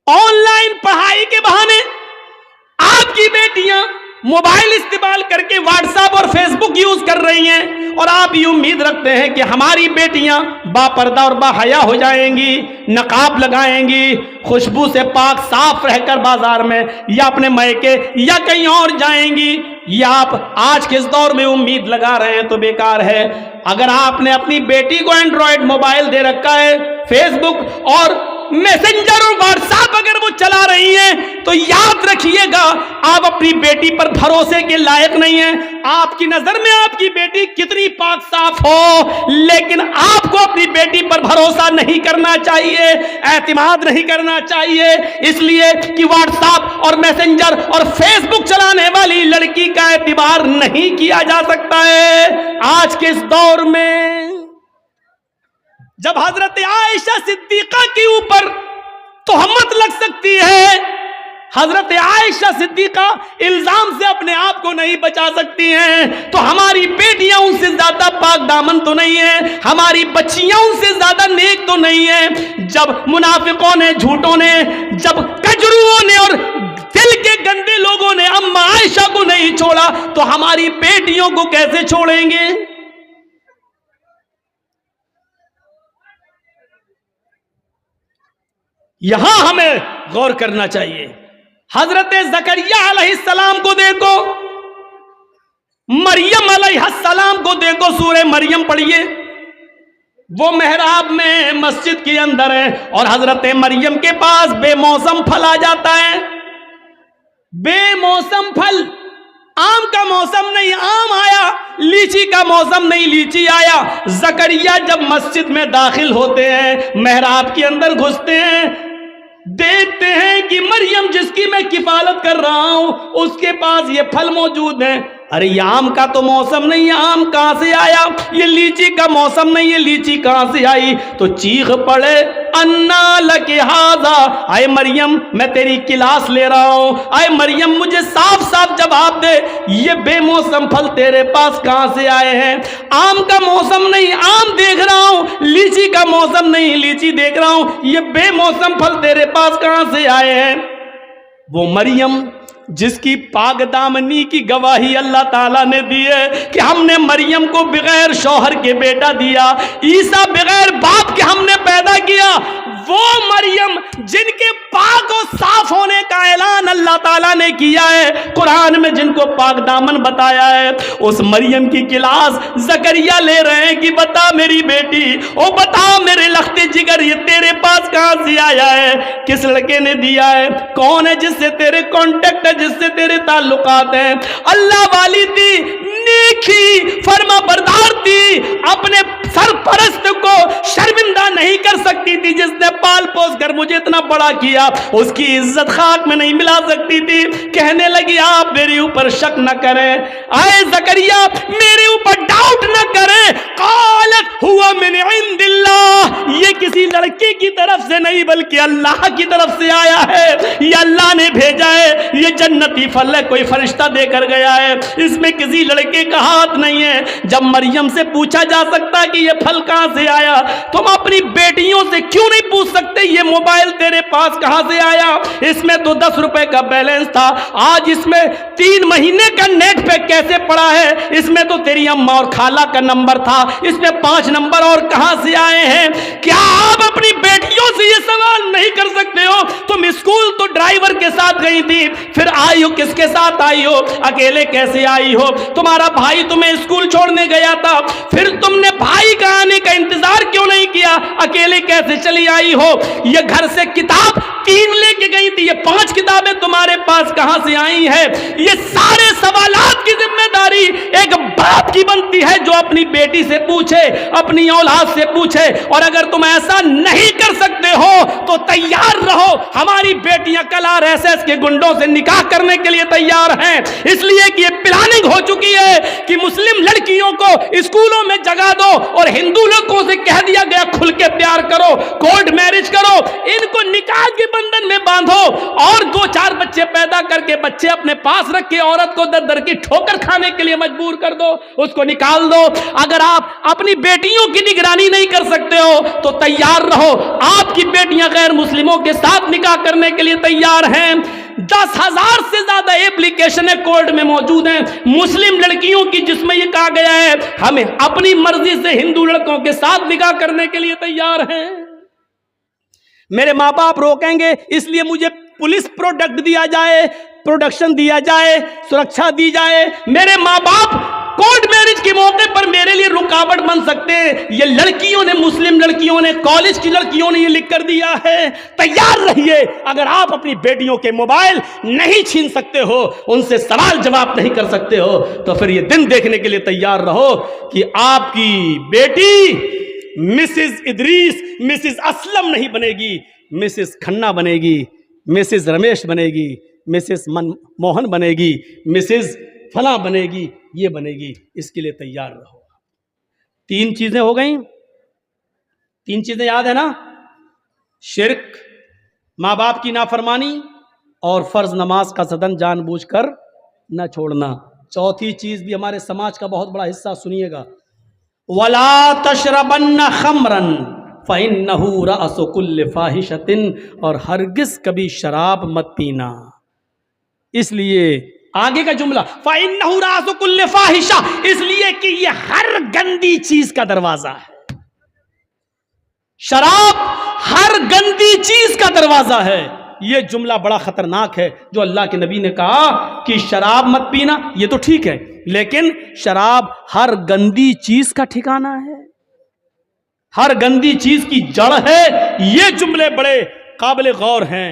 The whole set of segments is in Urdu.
آن لائن پڑھائی کے بہانے آپ کی بیٹیاں موبائل استعمال کر کے واٹس ایپ اور فیس بک یوز کر رہی ہیں، اور آپ یہ امید رکھتے ہیں کہ ہماری بیٹیاں با پردہ اور با حیا ہو جائیں گی، نقاب لگائیں گی، خوشبو سے پاک صاف رہ کر بازار میں یا اپنے میکے یا کہیں اور جائیں گی۔ یہ آپ آج کے اس دور میں امید لگا رہے ہیں تو بیکار ہے۔ اگر آپ نے اپنی بیٹی کو اینڈرائڈ موبائل دے رکھا ہے، فیس بک اور میسنجر اور واٹس ایپ اگر وہ چلا رہی ہیں، تو یاد رکھیے گا آپ اپنی بیٹی پر بھروسے کے لائق نہیں ہیں۔ آپ کی نظر میں آپ کی بیٹی کتنی پاک صاف ہو، لیکن آپ کو اپنی بیٹی پر بھروسہ نہیں کرنا چاہیے، اعتماد نہیں کرنا چاہیے، اس لیے کہ واٹس ایپ اور میسنجر اور فیس بک چلانے والی لڑکی کا اعتبار نہیں کیا جا سکتا ہے آج کے اس دور میں۔ جب حضرت عائشہ صدیقہ کے اوپر تہمت لگ سکتی ہے، حضرت عائشہ صدیقہ الزام سے اپنے آپ کو نہیں بچا سکتی ہیں، تو ہماری بیٹیاں ان سے زیادہ پاک دامن تو نہیں ہیں، ہماری بچیاں ان سے زیادہ نیک تو نہیں ہیں۔ جب منافقوں نے، جھوٹوں نے، جب کجروؤں نے اور دل کے گندے لوگوں نے اما عائشہ کو نہیں چھوڑا، تو ہماری بیٹیوں کو کیسے چھوڑیں گے؟ یہاں ہمیں غور کرنا چاہیے۔ حضرت زکریا علیہ السلام کو دیکھو، مریم علیہ السلام کو دیکھو، سورہ مریم پڑھیے۔ وہ محراب میں مسجد کے اندر ہے اور حضرت مریم کے پاس بے موسم پھل آ جاتا ہے۔ بے موسم پھل، آم کا موسم نہیں آم آیا، لیچی کا موسم نہیں لیچی آیا۔ زکریا جب مسجد میں داخل ہوتے ہیں، محراب کے اندر گھستے ہیں، دیکھتے ہیں کہ مریم جس کی میں کفالت کر رہا ہوں اس کے پاس یہ پھل موجود ہیں۔ ارے یہ آم کا تو موسم نہیں، یہ آم کہاں سے آیا؟ یہ لیچی کا موسم نہیں، یہ لیچی کہاں سے آئی؟ تو چیخ پڑے انا لک ھذا، اے مریم میں تیری کلاس لے رہا ہوں، اے مریم مجھے صاف صاف جواب دے، یہ بے موسم پھل تیرے پاس کہاں سے آئے ہیں؟ آم کا موسم نہیں آم دیکھ رہا ہوں، لیچی کا موسم نہیں لیچی دیکھ رہا ہوں، یہ بے موسم پھل تیرے پاس کہاں سے آئے ہیں؟ وہ مریم جس کی پاک دامنی کی گواہی اللہ تعالیٰ نے دی ہے کہ ہم نے مریم کو بغیر شوہر کے بیٹا دیا، عیسیٰ بغیر باپ کے ہم نے پیدا کیا، وہ مریم جن کے پاک و صاف ہونے کا اعلان اللہ تعالیٰ نے کیا ہے، قرآن میں جن کو پاک دامن بتایا ہے، اس مریم کی کلاس زکریا لے رہے ہیں کہ بتا میری بیٹی، او بتا میرے لخت جگر، یہ تیرے پاس کہاں سے آیا ہے؟ کس لڑکے نے دیا ہے؟ کون ہے جس سے تیرے کانٹیکٹ ہے، جس سے تیرے تعلقات ہیں؟ اللہ والی تھی، نیکی فرما بردار تھی، اپنے سرپرست کو شرمندہ نہیں کر سکتی تھی، جس نے پال پوس کر مجھے اتنا بڑا کیا اس کی عزت خاک میں نہیں ملا سکتی تھی۔ کہنے لگی آپ میرے اوپر شک نہ کریں، اے زکریا میرے اوپر ڈاؤٹ نہ کریں، قالت ہوا من عند اللہ، یہ کسی لڑکی کی طرف سے نہیں بلکہ اللہ کی طرف سے آیا ہے، یہ اللہ نے بھیجا ہے، یہ جنتی پھل ہے، کوئی فرشتہ دے کر گیا ہے، اس میں کسی لڑکے کا ہاتھ نہیں ہے۔ جب مریم سے پوچھا جا سکتا کہ یہ پھل کہاں سے آیا، تم اپنی بیٹیوں سے کیوں نہیں پوچھ سکتے یہ موبائل تیرے پاس کہاں سے آیا؟ اس میں تو 10 روپے کا بیلنس تھا، آج اس میں 3 مہینے کا نیٹ پیک کیسے پڑا ہے؟ اس میں تو تیری اماں اور خالہ کا نمبر تھا، اس میں 5 نمبر اور کہاں سے آئے ہیں؟ کیا آپ اپنی بیٹیوں سے یہ سوال نہیں کر سکتے ہو؟ تم اسکول تو ڈرائیور کے ساتھ گئی تھی، پھر آئی ہو کس کے ساتھ آئی ہو؟ اکیلے کیسے آئی ہو؟ تمہارا بھائی تمہیں اسکول چھوڑنے گیا تھا، پھر تم نے بھائی کا آنے کا انتظار کیوں نہیں کیا؟ اکیلے کیسے چلی آئی ہو؟ یہ گھر سے کتاب 3 لے کے گئی تھی، یہ 5 کتابیں تمہارے پاس کہاں سے آئی ہیں؟ یہ سارے سوالات کی ذمہ داری ایک باپ کی بنتی ہے جو اپنی بیٹی سے پوچھے، اپنی اولاد سے پوچھے، اور اگر تم ایسا نہیں کر سکتے ہو تو تیار رہو، ہماری بیٹیاں کل RSS کے گنڈوں سے نکاح کرنے کے لیے تیار ہیں، اس لیے کہ یہ پلاننگ ہو چکی ہے کہ مسلم لڑکیوں کو اسکولوں میں جگہ دو اور ہندو لڑکوں سے کہہ دیا گیا کھل کے پیار کرو، کورٹ میرج کرو، ان کو نکاح کے بندھن میں باندھو اور 2-4 بچے پیدا کر کے بچے اپنے پاس رکھ کے عورت کو در در کی ٹھوکر کھانے کے لیے مجبور کر دو، اس کو نکال دو۔ اگر آپ اپنی بیٹیوں کی نگرانی نہیں کر سکتے ہو تو تیار رہو، آپ کی بیٹیاں غیر مسلموں کے ساتھ نکاح کرنے کے لیے تیار ہیں۔ 10,000 سے زیادہ ایپلیکیشنیں کورٹ میں موجود ہیں مسلم لڑکیوں کی، جس میں یہ کہا گیا ہے ہمیں اپنی مرضی سے ہندو لڑکوں کے ساتھ نکاح کرنے کے لیے تیار ہیں۔ میرے ماں باپ روکیں گے، اس لیے مجھے پولیس پروڈکشن دیا جائے، سرکشا دی جائے۔ میرے ماں باپ کورٹ میرج کے موقع پر میرے لیے رکاوٹ بن سکتے ہیں۔ یہ لڑکیوں نے، مسلم لڑکیوں نے، کالج کی لڑکیوں نے یہ لکھ کر دیا ہے۔ تیار رہیے، اگر آپ اپنی بیٹیوں کے موبائل نہیں چھین سکتے ہو، ان سے سوال جواب نہیں کر سکتے ہو، تو پھر یہ دن دیکھنے کے لیے تیار رہو کہ آپ کی بیٹی مسز ادریس، مسز اسلم نہیں بنے گی، مسز کھنہ بنے گی، مسز رمیش بنے گی، مسز موہن بنے گی، مسز فلاں بنے گی، یہ بنے گی۔ اس کے لیے تیار رہو۔ 3 چیزیں ہو گئیں، 3 چیزیں یاد ہے نا؟ شرک، ماں باپ کی نافرمانی اور فرض نماز کا صدن جان بوجھ کر نہ چھوڑنا۔ چوتھی چیز بھی ہمارے سماج کا بہت بڑا حصہ، سنیے گا، وَلَا تَشْرَبَنَّ خَمْرًا فَإِنَّهُ رَأْسُ كُلِّ فَاحِشَةٍ، اور ہرگز کبھی شراب مت پینا۔ اس لیے آگے کا جملہ فَإِنَّهُ رَأْسُ كُلِّ فَاحِشَةٍ، اس لیے کہ یہ ہر گندی چیز کا دروازہ ہے۔ شراب ہر گندی چیز کا دروازہ ہے۔ یہ جملہ بڑا خطرناک ہے جو اللہ کے نبی نے کہا کہ شراب مت پینا، یہ تو ٹھیک ہے، لیکن شراب ہر گندی چیز کا ٹھکانہ ہے، ہر گندی چیز کی جڑ ہے۔ یہ جملے بڑے قابل غور ہیں۔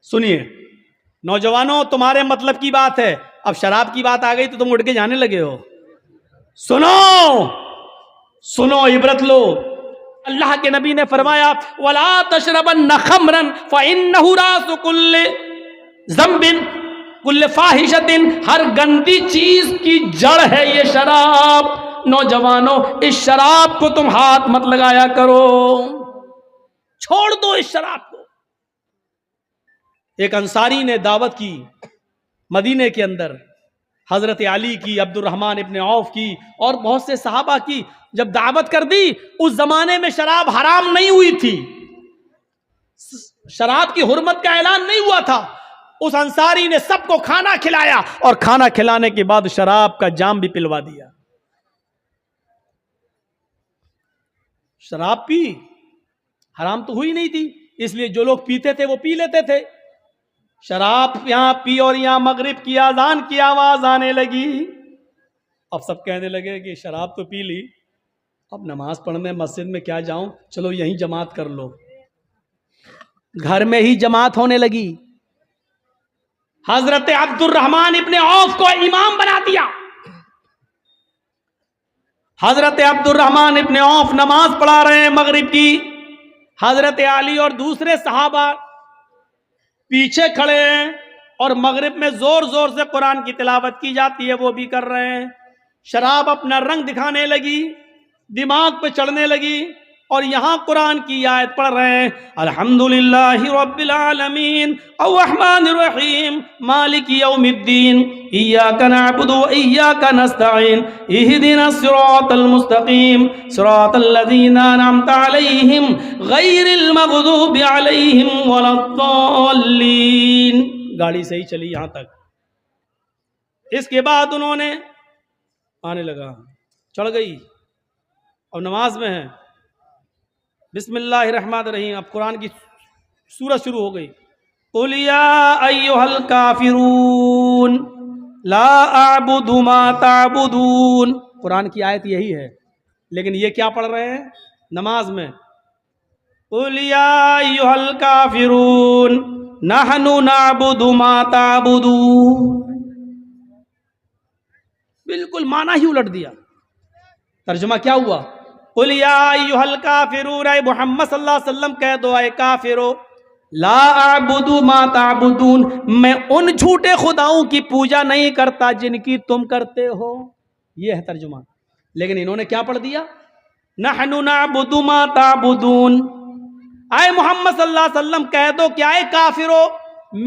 سنیے نوجوانوں، تمہارے مطلب کی بات ہے، اب شراب کی بات آ گئی تو تم اٹھ کے جانے لگے ہو۔ سنو، عبرت لو۔ اللہ کے نبی نے فرمایا وَلَا تَشْرَبَنَّ خَمْرًا فَإِنَّهُ رَأْسُ كُلِّ ذَنبٍ كُلِّ فَاحِشَةٍ، ہر گندی چیز کی جڑ ہے یہ شراب۔ نوجوانوں، اس شراب کو تم ہاتھ مت لگایا کرو، چھوڑ دو اس شراب کو۔ ایک انصاری نے دعوت کی مدینے کے اندر، حضرت علی کی، عبد الرحمن ابن عوف کی اور بہت سے صحابہ کی۔ جب دعوت کر دی، اس زمانے میں شراب حرام نہیں ہوئی تھی، شراب کی حرمت کا اعلان نہیں ہوا تھا۔ اس انصاری نے سب کو کھانا کھلایا اور کھانا کھلانے کے بعد شراب کا جام بھی پلوا دیا۔ شراب پی، حرام تو ہوئی نہیں تھی، اس لیے جو لوگ پیتے تھے وہ پی لیتے تھے۔ شراب یہاں پی اور یہاں مغرب کی اذان کی آواز آنے لگی۔ اب سب کہنے لگے کہ شراب تو پی لی، اب نماز پڑھنے مسجد میں کیا جاؤں، چلو یہیں جماعت کر لو۔ گھر میں ہی جماعت ہونے لگی۔ حضرت عبد الرحمن ابن عوف کو امام بنا دیا۔ حضرت عبد الرحمن ابن عوف نماز پڑھا رہے ہیں مغرب کی، حضرت علی اور دوسرے صحابہ پیچھے کھڑے ہیں اور مغرب میں زور زور سے قرآن کی تلاوت کی جاتی ہے، وہ بھی کر رہے ہیں۔ شراب اپنا رنگ دکھانے لگی، دماغ پہ چڑھنے لگی، اور یہاں قرآن کی آیت پڑھ رہے ہیں الحمدللہ رب العالمین الرحمن الرحیم مالک یوم الدین ایاک نعبد و ایاک نستعین اہدنا الصراط المستقیم صراط الذین انعمت علیہم غیر المغضوب علیہم ولا الضالین۔ گاڑی صحیح چلی یہاں تک۔ اس کے بعد انہوں نے آنے لگا، چڑھ گئی، اور نماز میں ہے، بسم اللہ الرحمن الرحیم، اب قرآن کی سورت شروع ہو گئی۔ قُلْ يَا أَيُّهَا الْكَافِرُونَ لَا أَعْبُدُ مَا تَعْبُدُونَ، قرآن کی آیت یہی ہے، لیکن یہ کیا پڑھ رہے ہیں نماز میں؟ قُلْ يَا أَيُّهَا الْكَافِرُونَ نَحْنُ نَعْبُدُ مَا تَعْبُدُونَ، بالکل معنی ہی الٹ دیا۔ ترجمہ کیا ہوا؟ قُلْ يَا أَيُّهَا الْكَافِرُونَ، اے محمد صلی اللہ علیہ وسلم کہہ دو اے کافرو، لا اعبد ما تعبدون، میں ان جھوٹے خداؤں کی پوجا نہیں کرتا جن کی تم کرتے ہو. یہ ہے ترجمہ. لیکن انہوں نے کیا پڑھ دیا؟ نحن نعبد ما تعبدون. اے محمد صلی اللہ علیہ وسلم کہہ دو کہ اے کافرو،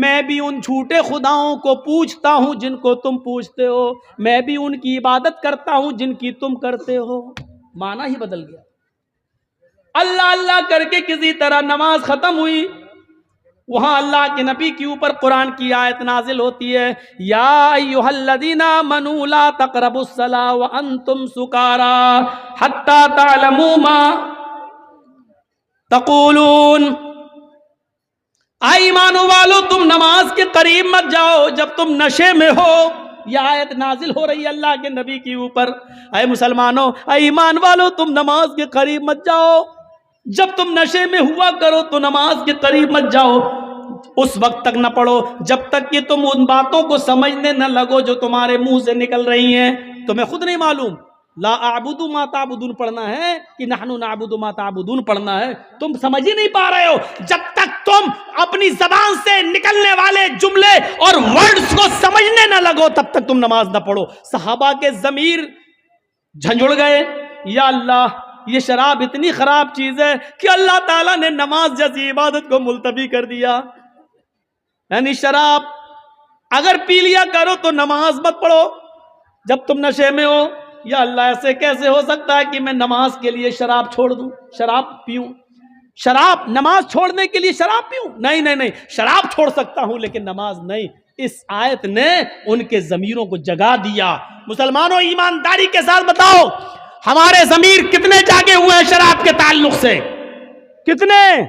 میں بھی ان جھوٹے خداؤں کو پوجتا ہوں جن کو تم پوجتے ہو، میں بھی ان کی عبادت کرتا ہوں جن کی تم کرتے ہو. معنی ہی بدل گیا. اللہ اللہ کر کے کسی طرح نماز ختم ہوئی، وہاں اللہ کے نبی کے اوپر قرآن کی آیت نازل ہوتی ہے، یا ایھا الذین آمنوا لا تقربوا الصلاۃ وانتم سکارى حتی تعلموا ما تقولون. ایمان والو تم نماز کے قریب مت جاؤ جب تم نشے میں ہو. یہ آیت نازل ہو رہی ہے اللہ کے نبی کے اوپر. اے مسلمانوں، اے ایمان والو تم نماز کے قریب مت جاؤ جب تم نشے میں ہوا کرو، تو نماز کے قریب مت جاؤ. اس وقت تک نہ پڑھو جب تک کہ تم ان باتوں کو سمجھنے نہ لگو جو تمہارے منہ سے نکل رہی ہیں. تمہیں خود نہیں معلوم لا اعبد ما تعبدون پڑھنا ہے کہ نحن نعبد ما تعبدون پڑھنا ہے. تم سمجھ ہی نہیں پا رہے ہو. جب تک تم اپنی زبان سے نکلنے والے جملے اور ورڈز کو سمجھنے نہ لگو تب تک تم نماز نہ پڑھو. صحابہ کے ضمیر جھنجھڑ گئے. یا اللہ، یہ شراب اتنی خراب چیز ہے کہ اللہ تعالیٰ نے نماز جیسی عبادت کو ملتوی کر دیا. یعنی شراب اگر پی لیا کرو تو نماز مت پڑھو جب تم نشے میں ہو. یا اللہ، ایسے کیسے ہو سکتا ہے کہ میں نماز کے لیے شراب چھوڑ دوں، شراب پیوں؟ شراب نماز چھوڑنے کے لیے شراب پیوں؟ نہیں نہیں نہیں، شراب چھوڑ سکتا ہوں لیکن نماز نہیں. اس آیت نے ان کے ضمیروں کو جگا دیا. مسلمانوں ایمانداری کے ساتھ بتاؤ، ہمارے ضمیر کتنے جاگے ہوئے ہیں شراب کے تعلق سے؟ کتنے؟